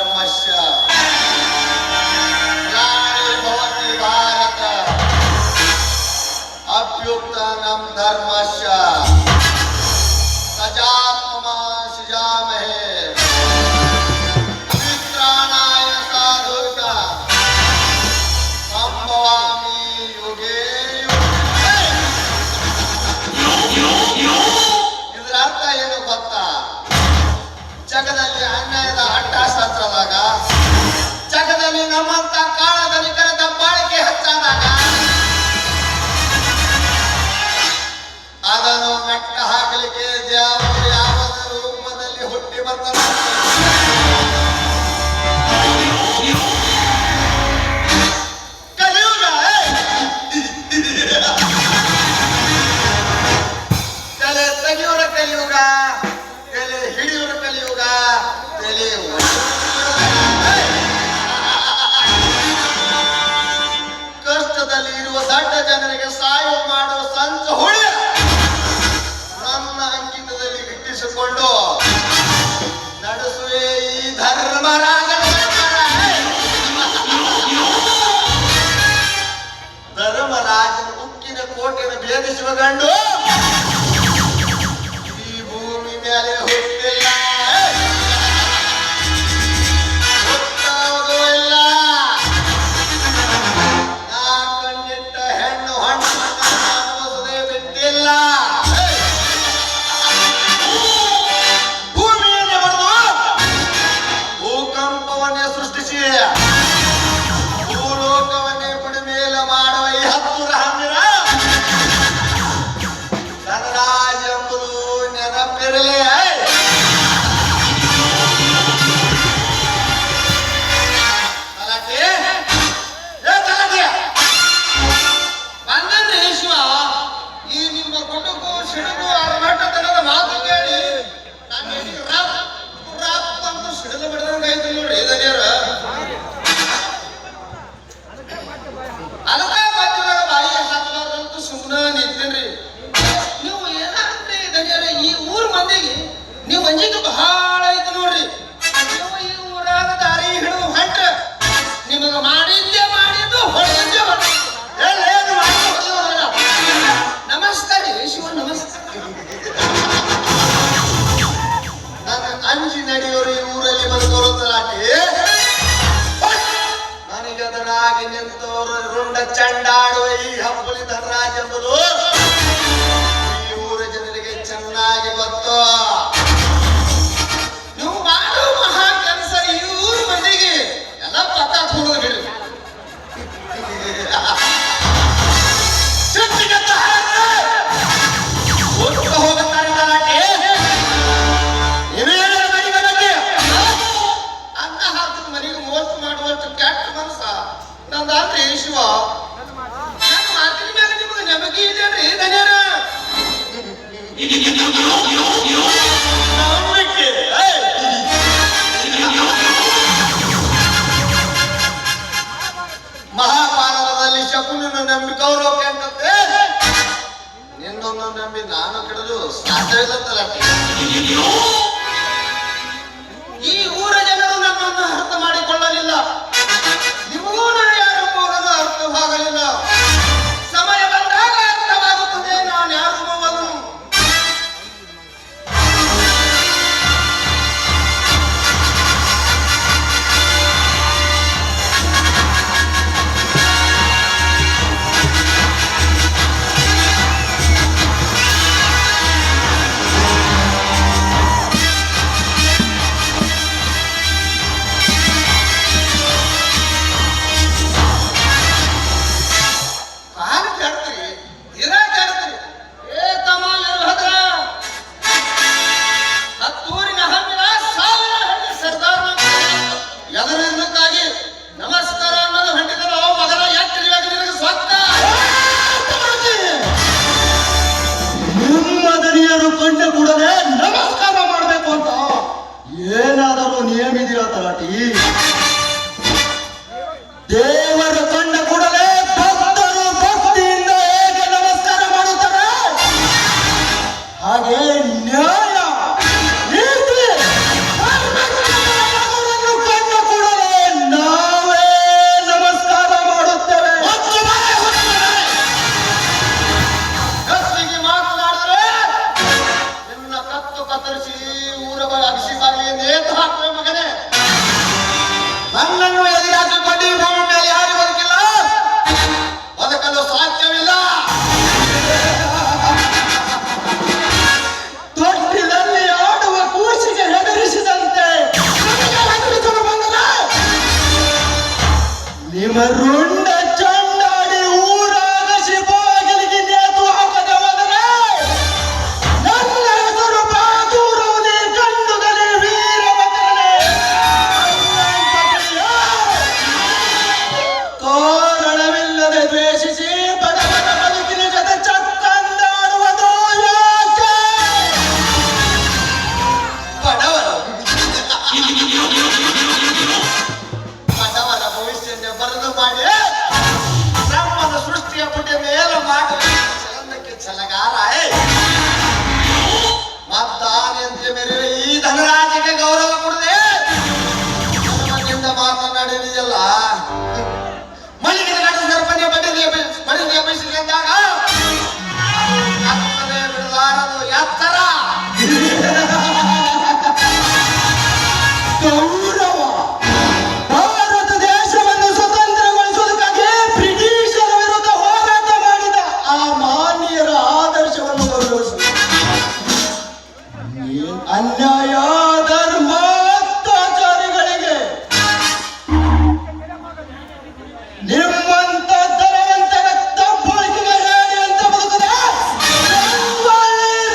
ಧರ್ಮಸ್ಯ ಗ್ಲಾನಿರ್ಭವತಿ ಭಾರತ ಅಭ್ಯುತ್ಥಾನಂ ಧರ್ಮಸ್ಯ ಸಜಾತ್ಮಮಾಂ ಸೃಜಾಮಹೇ ಪವಿತ್ರಾಣಾಯ ಸಾಧೂನಾಂ ಸಂಭವಾಮಿ ಯುಗೇ ಯುಗೇ. ಇದರ ಅರ್ಥ ಏನು ಗೊತ್ತಾ? ಜಗದಲ್ಲಿ ಅನ್ಯಾಯದ ಅಟ್ಟಹಾಸದಾಗ, ಜಗದಲ್ಲಿ ನಮ್ಮಂತ ಕಾಳಧನಿಕರ ದಬ್ಬಾಳಿಕೆ ಹೆಚ್ಚಾದಾಗ ಅದನ್ನು ಮೆಟ್ಟ ಹಾಕಲಿಕ್ಕೆ ದೇವರು ಯಾವ ರೂಪದಲ್ಲಿ ಹುಟ್ಟಿ ಬರ್ತಾನೆ. ಕಲಿಯುಗ ತಲೆ ತೆಗೆಯುವ ಕಲಿಯುಗ, ತಲೆ ಹಿಡಿಯುವ ಕಲಿಯುಗ, ತಲೆ ಕಷ್ಟದಲ್ಲಿ ಇರುವ ದಡ್ಡ ಜನರಿಗೆ ಸಹಾಯ ಮಾಡುವ ಸಂತ ಹುಳಿ ನನ್ನ ಅಂಕಿತದಲ್ಲಿ ಇಟ್ಟಿಸಿಕೊಂಡು ನಡೆಸುವೆ ಈ ಧರ್ಮರಾಜನ ಧರ್ಮರಾಜನ ಉಕ್ಕಿನ ಕೋಟೆಯನ್ನು ಭೇದಿಸುವ ಗಂಡು ಈ ಭೂಮಿ ಮೇಲೆ ಹುಟ್ಟಿಲ್ಲ, ಹುಟ್ಟುವುದೂ ಇಲ್ಲ. ನಾ ಕಂಡಿಟ್ಟ ಹೆಣ್ಣು ಹಣ್ಣನ್ನು ಅನುಭವಿಸದೆ ಬಿಟ್ಟಿಲ್ಲ. ಭೂಮಿಯನ್ನೇ ಬರೆದು ಭೂಕಂಪವನ್ನೇ ಸೃಷ್ಟಿಸಿ ಭೂಲೋಕವನ್ನೇ ಬುಡಮೇಲ ಮಾಡುವ ಈ ಹತ್ತೂರ ಹಮ್ಮಿರ ಧನರಾಜ ಎಂಬುದು ನೆನಪಿರಲಿ. ಬಂದನ್ರಿ ಶಿವ, ಈ ನಿಮ್ಮ ಗುಡುಗು ಸಿಡುಗು ಅರಮಟ್ಟತನದ ಮಾತು ಕೇಳಿ ನನ್ನ ರಪ್ ರಪ್ ಅಂತ ಸಿಡಿದು ಬಿಡದಂಗ ಐತಿ ನೋಡ್ರಿ ಇದನ್ನೇರ. ಅದಕ್ಕ ಮಧ್ಯದಾಗ ಬಾಯಿ ಹಾಕಬಾರ್ದಂತ ಸುಮ್ಮನೆ ನಿಂತೇನ್ರಿ. ನೀವು ಏನಂದ್ರೆ ಇದನ್ನೇರ ಈ ಊರ್ ಮಂದಿಗೆ ನೀವು ಅಂಜಿಕೆ ಬಹಳ ಐತಿ ನೋಡ್ರಿ. ನೀವು ಈ ಊರಾಗ ದಾರಿ ಹಿಡಿದು ಹೊಂಟ ನಿಮಗ ಮಾಡಿದ್ದೆ ಮಾಡಿದ್ದು ಹೊಡೆದಿದ್ದೆ ನಮಸ್ಕಾರ ಶಿವ ನಮಸ್ಕಾರ. ನನ್ನ ಅಂಜಿ ನಡೆಯೋರು ಈ ಊರಲ್ಲಿ ಬದುಕೋರು ತಲಾಟಿ, ನನಗೆ ಅದರಾಗಿ ನಿಂತವರು ರುಂಡ ಚಂಡಾಡುವ ಈ ಹಬ್ಬಲಿ ಧನರಾಜ ಎಂಬುದು ಈ ಊರ ಜನರಿಗೆ ಚೆನ್ನಾಗಿ ಗೊತ್ತು. ನೀವು ಮಾಡುವ ಮಹಾ ಕೆಲಸ ಈ ಊರು ಮಂದಿಗೆ ಎಲ್ಲ ಪಕ್ಕ ಕೊಡೋದು ಬಿಡಿ. ಹೋಗುತ್ತಾರೆ ತಲಾಟೆ, ಅನ್ನ ಹಾಕಿದ ಮನೆಗೆ ಮೋಸ ಮಾಡುವಷ್ಟು ಕೆಟ್ಟ ಮನಸ್ಸ ನಂದಾದ್ರಿ ಶಿವ. ನನ್ನ ಮಾತಿನ ಮೇಲೆ ನಿಮಗೆ ನಂಬಿಕೆ ಇದೆಯಲ್ರಿ ಧನ್ಯರ? ನಂಬಿಕೆ ಮಹಾಭಾರತದಲ್ಲಿ ಶಕುನನ್ನು ನಂಬಿ ಕೌರವಕ್ಕೆ ಅಂತಂತೆ, ನಿನ್ನೊಂದು ನಂಬಿ ನಾನು ಕೆಡದು ಸಾಧ್ಯವಿಲ್ಲ ತಲಾಟೆ. ಈ ಊರ ಜನರು ನನ್ನನ್ನು ಅರ್ಥ ಮಾಡಿಕೊಳ್ಳಲಿಲ್ಲ, ನಿಮಗೂ ನಾ ಯಾರೆಂಬುದನ್ನು ಅರ್ಥವಾಗಲಿಲ್ಲ. ಸಮಯ ಬಂದಾಗ ಅರ್ಥವಾಗುತ್ತದೆ ನಾನು ಯಾರೆಂಬುವನು. ನಿಯಮಿದೆಯೋ ತಲಾಟಿ? ದೇವರ ಕಂಡ ಕೂಡಲೇ ಭಕ್ತರು ಭಕ್ತಿಯಿಂದ ಹೇಗೆ ನಮಸ್ಕಾರ ಮಾಡುತ್ತಾರೆ, ಹಾಗೆ ನ್ಯಾಯ ನೀತಿ ಧರ್ಮವನ್ನು ಕಂಡು ರುಂಡ ಚಂಡಾಡಿ ಊರಾಗ ಶಿಪಾಗಿಲಿಗೆ ನೇತು ಹಾಕದೆ ಹೋದರೆ ನನ್ನ ಹೆಸರು ಬಾದೂರವನೇ ಗಂಡುಗನೇ ವೀರಭದ್ರನೇ ಕಾರಣವಿಲ್ಲದೆ ದ್ವೇಷಿಸಿ ಬಡವನ ಬದುಕಿನ ಜೊತೆ ಚತ್ತಂದಾಡುವುದು ಯಾಕೆ? ಬಡವರ ಬಡವರ ಭವಿಷ್ಯನ್ನೇ ಬರೆದು ಮಾಡಿ ಬ್ರಹ್ಮದ ಸೃಷ್ಟಿಯ ಪುಟ್ಟ ಮೇಲೆ ಮಾಡುವ ಚಲನಕ್ಕೆ ಛಲಗಾರ ಮತ್ತಾನೆಂದ್ರೆ ಮೇರೆ ಈ ಧನರಾಜಕ್ಕೆ ಗೌರವ ಕೊಡದೆ ಧರ್ಮದಿಂದ ಮಾತನಾಡಿದೆಯಲ್ಲ ಮಲ್ಲಿಗೆ ನಾಟ ಸರ್ಪಣೆ ಬಡಿದೆ ಬಯಸಿದಾಗ ಬಿಡಲಾರದು ಎತ್ತರ ಗೌರವ ಭಾರತ ದೇಶವನ್ನು ಸ್ವತಂತ್ರಗೊಳಿಸುವುದಕ್ಕಾಗಿ ಬ್ರಿಟಿಷರ ವಿರುದ್ಧ ಹೋರಾಟ ಮಾಡಿದ ಆ ಮಾನ್ಯರ ಆದರ್ಶವನ್ನು ಗೌರವಿಸುವುದು ಅನ್ಯಾಯ ಧರ್ಮ ಅತ್ಯಾಚಾರಿಗಳಿಗೆ ನಿಮ್ಮಂತ ಧನವಂತರ ದಬ್ಬಾಳಿಕೆಗೆ ಹೇಳಿ ಅಂತ ಬದುಕದ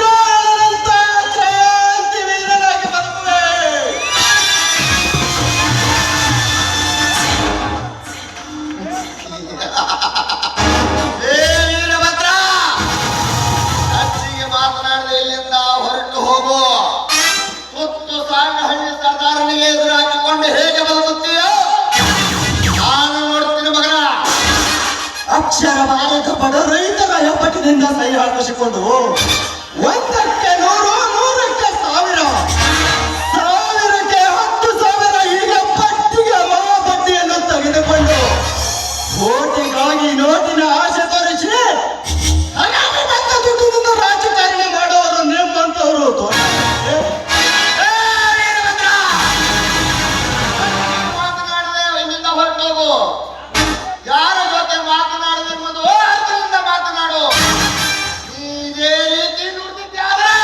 ರೋಣನಂತ ಕ್ರಾಂತಿ ವೀರನಾಗಿ ಬದುಕುವೆ. ಏ ವೀರಭದ್ರ ಹೆಚ್ಚಿಗೆ ಮಾತನಾಡದೆ ಇಲ್ಲಿಂದ ಹೊರಟು ಹೋಗು. ಸುತ್ತು ಸಾಂಗಹಳ್ಳಿ ಸರ್ದಾರನಿಗೆ ಎದುರು ಹಾಕಿಕೊಂಡು ಹೇಗೆ ಬದುಕುತ್ತೀಯೋ ನಾನು ನೋಡ್ತೀನಿ ಮಗನ. ಅಕ್ಷರ ಬಾಲಕ ಬಡ ರೈತರ ಹೆಬ್ಬಟ್ಟಿನಿಂದ ಸಹಿ ಹಾಕಿಸಿಕೊಂಡು ಒಂದಕ್ಕೆ ನೂರು, ನೂರಕ್ಕೆ ಸಾವಿರ, ಸಾವಿರಕ್ಕೆ 10,000 ಹೀಗೆ ಪಟ್ಟಿಗೆ ಮಹಾಪಟ್ಟಿಯನ್ನು ತೆಗೆದುಕೊಂಡು ಓಟಿಗಾಗಿ ನೋಟಿನ ಆಸೆ ತೋರಿಸಿ ಹಂಗಾಗಿ ಬಂದ ದುಡ್ಡಿನಿಂದ ರಾಜಕಾರಣಿ ಮಾಡೋರು ನಿಮ್ಮಂತವರು ಏ ವೀರಭದ್ರ ಮಾತನಾಡದೆ ಇಲ್ಲಿಂದ ಹೊರಟು ಹೋಗು. ಯಾರ ಜೊತೆ ಮಾತನಾಡದೆ ಎಂಬುದು ಅರ್ಥದಿಂದ ಮಾತನಾಡು. ಇದೇ ರೀತಿ ನುಡಿದಿದ್ದಾದ್ರೆ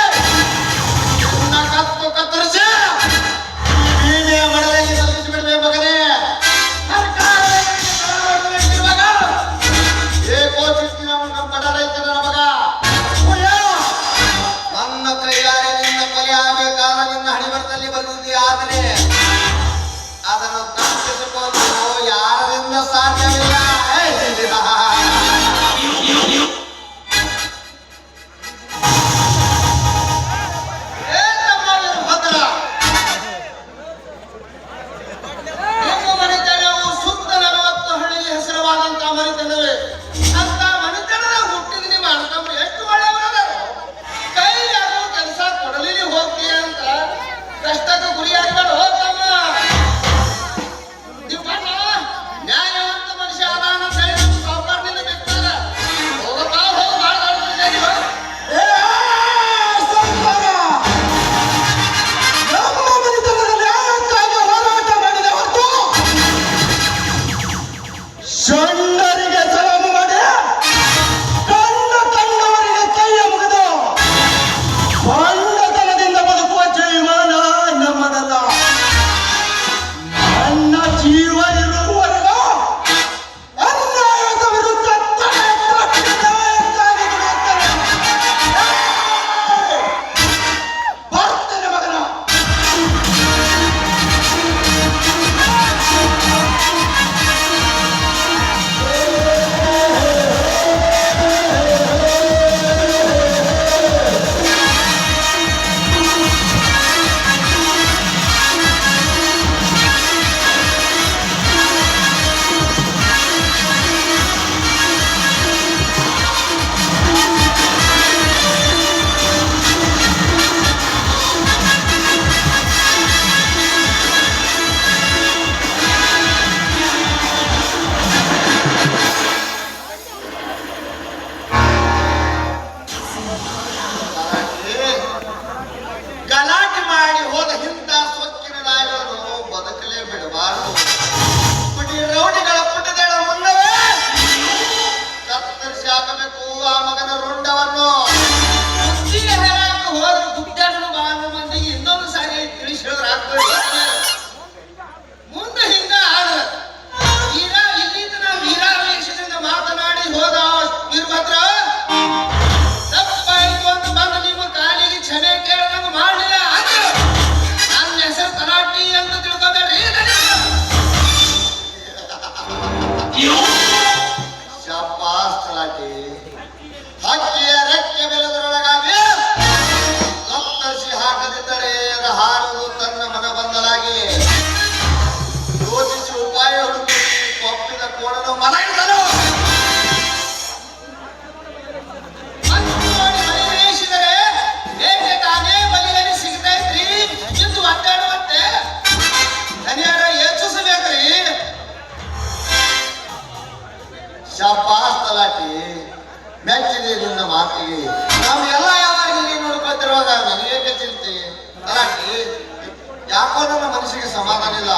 ತಲಾಟಿ ಮೆಚ್ಚಿದೆ ನಿನ್ನ ಮಾತಿಗೆ. ನಾವು ಎಲ್ಲ ಯಾವಾಗ ಹೀಗೆ ನೋಡ್ಕೊತಿರುವಾಗ ನನಗೇಕೆ ಚಿಂತೆ ತಲಾಟಿ? ಯಾಕೋ ನನ್ನ ಮನಸ್ಸಿಗೆ ಸಮಾಧಾನ ಇಲ್ಲ.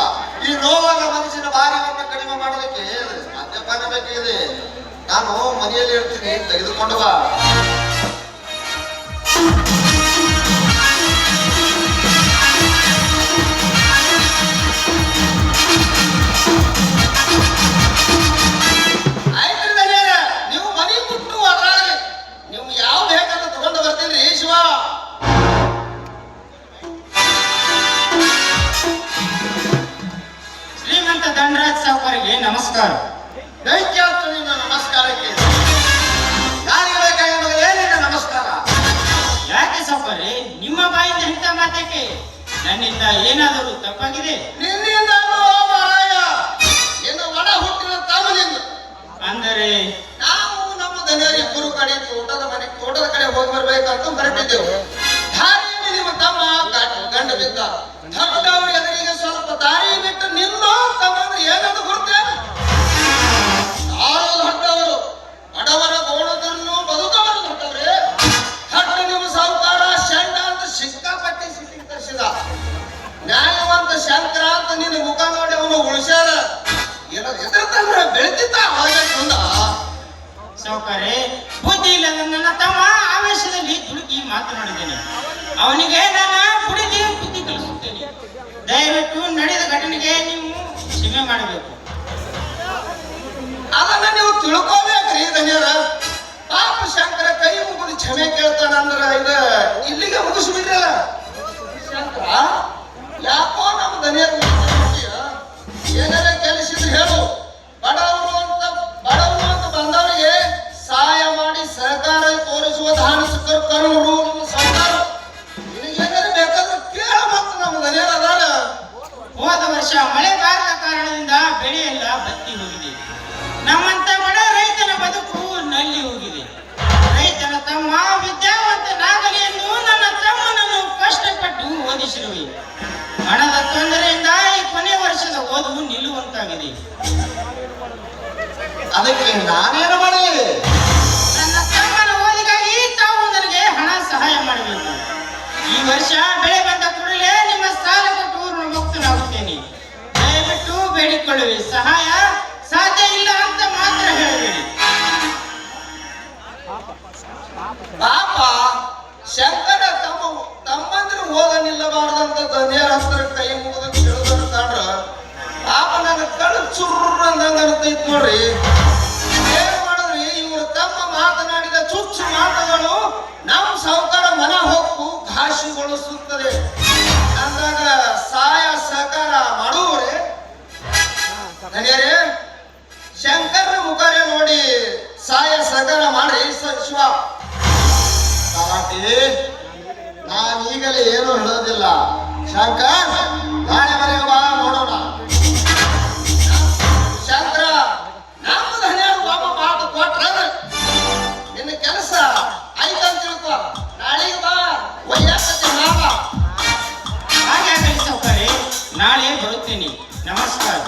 ಈ ನೋವಾಗ ಮನಸ್ಸಿನ ಭಾರವನ್ನು ಕಡಿಮೆ ಮಾಡೋದಕ್ಕೆ ಮದ್ಯಪಾನ ಬೇಕಿದೆ. ನಾನು ಮನೆಯಲ್ಲಿ ಇರ್ತೀನಿ, ತೆಗೆದುಕೊಂಡು ಬಾ. ನೀವು ಮನೆ ಬಿಟ್ಟು ಅದ್ರಾಗ ನೀವು ಯಾವ ಬೇಕಂತ ತಗೊಂಡು ಬರ್ತೀರಿ ಶಿವ. ಶ್ರೀಮಂತ ಧನರಾಜ್ ಸಾವುಕಾರಿಗೆ ನಮಸ್ಕಾರ. ದೈತ್ಯಾಸ್ತ್ರ ನಿನ್ನ ನಮಸ್ಕಾರಕ್ಕೆ. ಯಾರಿಗೆ ಬೇಕಾಗಿರೋದೇ ನಿನ್ನ ನಮಸ್ಕಾರ. ಯಾಕೆ ಸಾವುಕಾರಿ ನಿಮ್ಮ ಬಾಯಿಂದ ಇಂಥ ಮಾತಕ್ಕೆ? ನನ್ನಿಂದ ಏನಾದರೂ ತಪ್ಪಾಗಿದೆ? ನಿನ್ನಿಂದ ಮಾರಾಯ ನಿನ್ನ ಒಡ ಹುಟ್ಟಿನ ತಮ್ಮನಿಂದ. ಅಂದರೆ ನಾವು ನಮ್ಮ ದನಿಯರಿಬ್ಬರು ಕಡೆ ತೋಟದ ಕಡೆ ಹೋಗಿ ಬರ್ಬೇಕಂತ ಹೊರಟಿದ್ದೆವು. ದಾರಿಯಲ್ಲಿ ನಿಮ್ಮ ತಮ್ಮ ಗಂಡ ಬಿದ್ದ. ದೊಡ್ಡವ್ರ ಎದುರಿಗೆ ಸ್ವಲ್ಪ ದಾರಿ ಬಿಟ್ಟು ನಿನ್ನ ತಮ್ಮ ಏನಂತ ಗುರುತೆ? ಯಾರು ದೊಡ್ಡವರು? ಬಡವರ ಗೋಣದನ್ನು ಬದುಕವರು ದೊಡ್ಡವ್ರೆ. ದೊಡ್ಡ ನಿಮ್ಮ ಸಾಹುಕಾರ ಶಂಡ ಅಂತ ಸಿಕ್ಕಾಪಟ್ಟಿ ಸಿಟ್ಟಿಗೆ ತರಿಸಿದ. ನ್ಯಾಯವಂತ ಶಂಕರ ಅಂತ ನಿನ್ನ ಮುಖ ನೋಡಿ ಅವನು ಉಳಿಸ್ಯಾರ. ಏನಾದ್ರು ಎದುರ್ತಂದ್ರೆ ಬೆಳೆದಿದ್ದ ಅವಾಗ ಮುಂದ. ಸಾವುಕಾರಿ, ಬುದ್ಧಿ ಇಲ್ಲದ ನನ್ನ ತಮ್ಮ ಆವೇಶದಲ್ಲಿ ದುಡುಕಿ ಮಾತನಾಡಿದ್ದೇನೆ. ಅವನಿಗೆ ನಾನು ಕುಡಿದು ಬುದ್ಧಿ ಕಲಿಸುತ್ತೇನೆ. ದಯವಿಟ್ಟು ನಡೆದ ಘಟನೆಗೆ ನೀವು ಕ್ಷಮೆ ಮಾಡಬೇಕು. ಅದನ್ನ ನೀವು ತಿಳ್ಕೋಬೇಕ್ರಿ ಧನ್ಯರ. ಪಾಪ ಶಂಕರ ಕೈ ಮುಗಿದು ಕ್ಷಮೆ ಕೇಳ್ತಾನಂದ್ರ ಇಲ್ಲಿಗೆ ಮುಗಿಸ್ಬಿಡ್ರಲ್ಲ. ಶಂಕರ ಯಾಕೋ ನಮ್ಮ ಧನ್ಯರ ಏನಾರ ಕೆಲಸಿದ್ರು ಹೇಳು. ಬಡವರು ಅಂತ ಬಂದವರಿಗೆ ಸಹಾಯ ಮಾಡಿ ಸಹಕಾರ ತೋರಿಸುವ ದಾನಸಕರು ಕರುಣರು ನಮ್ಮ ಸರ್ಕಾರ. ನಿನಗೇನಾರು ಬೇಕಾದ್ರೆ ಕೇಳ ಮತ್ತು ನಮ್ಮ ಧನ್ಯರ ಅದಾರ. ಹೋದ ವರ್ಷ ಮಳೆ ಬಾರದ ಕಾರಣದಿಂದ ಬೆಳೆಯೆಲ್ಲ ಬತ್ತಿ ಹೋಗಿದೆ. ನಮ್ಮಂತ ಬಡ ರೈತನ ಬದುಕು ನಲ್ಲಿ ಹೋಗಿದೆ. ರೈತನ ತಮ್ಮ ವಿದ್ಯಾವಂತನಾಗಲಿ ಎಂದು ನನ್ನ ತಮ್ಮನನ್ನು ಕಷ್ಟಪಟ್ಟು ಓದಿಸಿರುವೆ. ಹಣದ ತೊಂದರೆಯಿಂದ ಈ ಕೊನೆ ವರ್ಷದ ಓದು ನಿಲ್ಲುವಂತಾಗಿದೆ. ಅದಕ್ಕೆ ನಾನೇನು ಮಾಡಲಿ? ನನ್ನ ತಮ್ಮನ ಓದಿಗಾಗಿ ತಾವು ನನಗೆ ಹಣ ಸಹಾಯ ಮಾಡಬೇಕು. ಈ ವರ್ಷ ಬೆಳೆ ಬಂದ ಕೂಡಲೇ ನಿಮ್ಮ ಸಾಲ ಕೊಟ್ಟು ಮುಕ್ತನಾಗುತ್ತೇನೆ. ದಯವಿಟ್ಟು ಬೇಡಿಕೊಳ್ಳುವೆ. ಸಹಾಯ ಸಾಧ್ಯ ಇಲ್ಲ ಅಂತ ಮಾತ್ರ ಹೇಳಬೇಡಿ. ಪಾಪ ಶಂಕರ ತಮ್ಮಂದ್ರೆ ಓದ ನಿಲ್ಲಬಾರ್ದಂತ ಧನ್ಯರ ಹತ್ರ ಕೈ ಮುಗಿದ ಕೇಳಿದ್ರು ಕಾಣ್ರ. ಪಾಪ ನನ್ನ ಕಳು ಚುರ್ರ ಅಂದಂಗ ಅನ್ತೈತ್ ನೋಡ್ರಿ. ಏನ್ ಮಾಡಿದ್ರಿ? ಇವ್ರ ತಮ್ಮ ಮಾತನಾಡಿದ ಚುಚ್ಚು ಮಾತುಗಳು ನಮ್ಮ ಸಾಹುಕಾರ ಮನ ಹೊಕ್ಕು ಘಾಸಿಗೊಳಿಸುತ್ತದೆ ಅಂದಾಗ ಸಹಾಯ ಸಹಕಾರ ಮಾಡುವರೆ ಧನ್ಯರೇ. ಶಂಕರನ ಮುಖರೇ ನೋಡಿ ಸಹಾಯ ಸಹಕಾರ ಮಾಡ್ರಿ ಶಿವ. ತಲಾಟಿ, ನಾನು ಈಗಲೇ ಏನು ಹೇಳೋದಿಲ್ಲ. ಶಂಕರ್, ನಾಳೆ ಮನೆಗೆ ಬಾ, ನೋಡೋಣ. ಶಂಕರ ನಮ್ಮ ಧನ್ಯರು ಒಬ್ಬ ಮಾತು ಕೊಟ್ರ ನಿನ್ನ ಕೆಲಸ ಆಯ್ತಂತ ತಿಳ್ಕೊ. ನಾಳೆಗೆ ಬಾ, ಒಯ್ಯಾಕತ್ತೆ ನಾವ. ಹಾಗೆ ಆಗಲಿ ಸಾವುಕಾರಿ, ನಾಳೆ ಬರುತ್ತೇನೆ. ನಮಸ್ಕಾರ.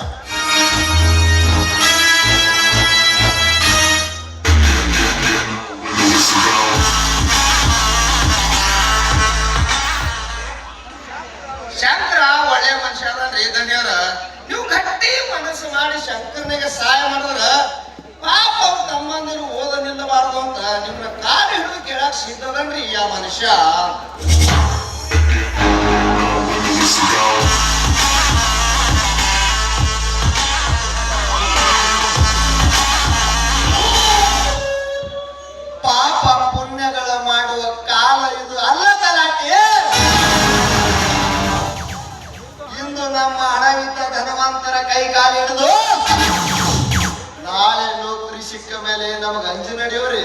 ಶಂಕರ ಒಳ್ಳೆ ಮನುಷ್ಯ ಅದನ್ರಿ ಧನ್ಯರ. ನೀವು ಗಟ್ಟಿ ಮನಸ್ಸು ಮಾಡಿ ಶಂಕರನಿಗೆ ಸಹಾಯ ಮಾಡಿದ್ರ ಪಾಪ ಅವ್ರ ತಮ್ಮಂದಿರು ಓದ ನಿಲ್ಲಬಾರ್ದು ಅಂತ ನಿಮ್ಮನ್ನ ಕಾಲು ಹಿಡಿದು ಕೇಳಕ್ ಸಿದ್ಧದನ್ರಿ ಆ ಮನುಷ್ಯ. ಪಾಪ ಪುಣ್ಯಗಳ ಮಾಡುವ ಕಾಲ ಇದು ಅಲ್ಲ ತಲಾಟಿ. ಇಂದು ನಮ್ಮ ಹಣವಿದ್ದ ಧನವಂತರ ಕೈ ಕಾಲು ಹಿಡಿದು ನಾಳೆ ನೌಕರಿ ಸಿಕ್ಕ ಮೇಲೆ ನಮಗೆ ಅಂಜು ನಡೆಯೋರಿ.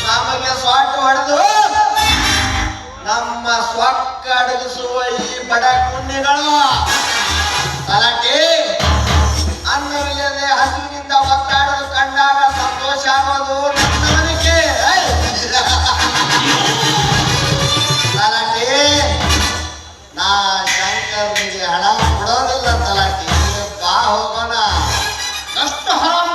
ನಮಗೆ ಸ್ವಾಟ್ ಹೊಡೆದು ನಮ್ಮ ಸ್ವಕ್ಕ ಅಡಗಿಸುವ ಈ ಬಡ ಪುಣ್ಯಗಳು ತಲಾಟಿ. ಅನ್ನವಿಲ್ಲದೆ ಹಸುವಿನಿಂದ ಒತ್ತಾಡಲು ಕಂಡಾಗ ಸಂತೋಷ ಆಗೋದು ನನ್ನವನಿಗೆ. ತಲಾಟಿ, ನಾ ಶಂಕರ್ನಿಗೆ ಹಣ ಕೊಡೋದಿಲ್ಲ ತಲಾಟಿ. ಬಾ ಹೋಗೋಣ. ಅಷ್ಟು ಹರಾಮ್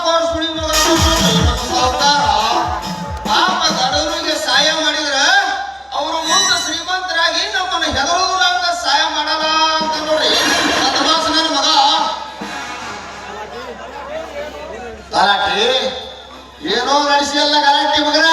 ಮಾಡಿಸಿ ಎಲ್ಲ ಗಲಾಟೆ ಮಗನ